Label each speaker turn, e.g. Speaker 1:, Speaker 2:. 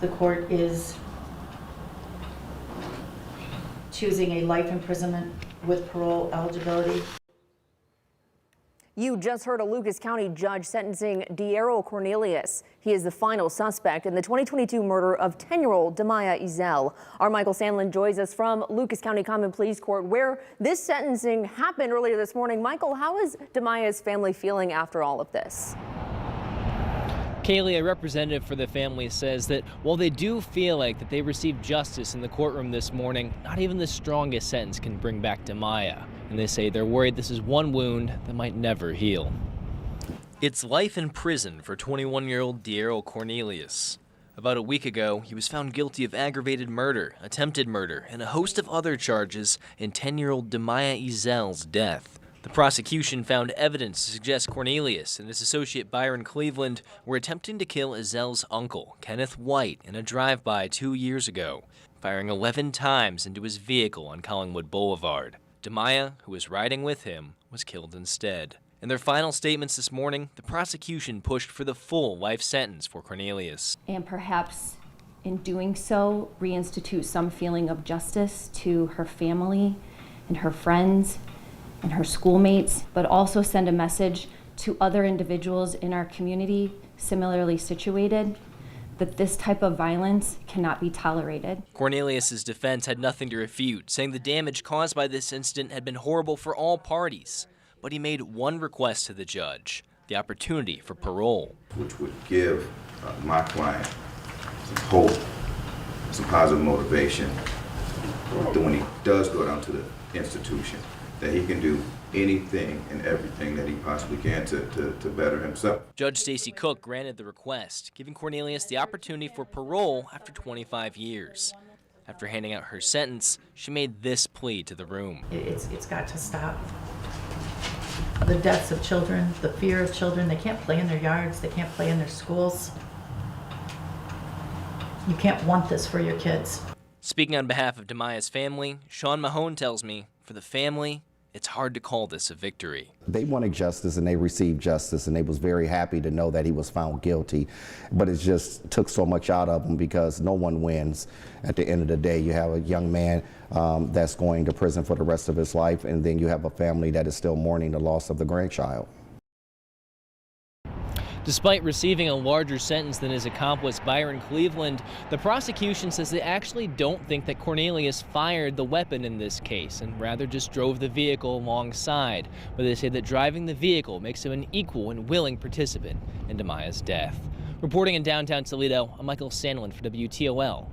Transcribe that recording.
Speaker 1: The court is choosing a life imprisonment with parole eligibility.
Speaker 2: You just heard a Lucas County judge sentencing Dearryl Cornelious. He is the final suspect in the 2022 murder of 10-year-old Damia Ezell. Our Michael Sandlin joins us from Lucas County Common Pleas Court, where this sentencing happened earlier this morning. Michael, how is Damia's family feeling after all of this?
Speaker 3: Kaylee, a representative for the family, says that while they do feel like that they received justice in the courtroom this morning, not even the strongest sentence can bring back Damia. And they say they're worried this is one wound that might never heal. It's life in prison for 21-year-old Dearryl Cornelious. About a week ago, he was found guilty of aggravated murder, attempted murder, and a host of other charges in 10-year-old Damia Ezell's death. The prosecution found evidence to suggest Cornelious and his associate Byron Cleveland were attempting to kill Ezell's uncle, Kenneth White, in a drive-by 2 years ago, firing 11 times into his vehicle on Collingwood Boulevard. Damia, who was riding with him, was killed instead. In their final statements this morning, the prosecution pushed for the full life sentence for Cornelious.
Speaker 4: And perhaps in doing so, reinstitute some feeling of justice to her family and her friends and her schoolmates, but also send a message to other individuals in our community similarly situated that this type of violence cannot be tolerated.
Speaker 3: Cornelius's defense had nothing to refute, saying the damage caused by this incident had been horrible for all parties. But he made one request to the judge: the opportunity for parole.
Speaker 5: Which would give my client some hope, some positive motivation, that when he does go down to the institution, that he can do anything and everything that he possibly can to better himself.
Speaker 3: Judge Stacey Cook granted the request, giving Cornelious the opportunity for parole after 25 years. After handing out her sentence, she made this plea to the room.
Speaker 1: It's got to stop. The deaths of children, the fear of children, they can't play in their yards, they can't play in their schools. You can't want this for your kids.
Speaker 3: Speaking on behalf of Damia's family, Sean Mahone tells me, for the family, it's hard to call this a victory.
Speaker 6: They wanted justice and they received justice, and they was very happy to know that he was found guilty. But it just took so much out of him because no one wins. At the end of the day, you have a young man that's going to prison for the rest of his life, and then you have a family that is still mourning the loss of the grandchild.
Speaker 3: Despite receiving a larger sentence than his accomplice Byron Cleveland, the prosecution says they actually don't think that Cornelious fired the weapon in this case and rather just drove the vehicle alongside. But they say that driving the vehicle makes him an equal and willing participant in Damia's death. Reporting in downtown Toledo, I'm Michael Sandlin for WTOL.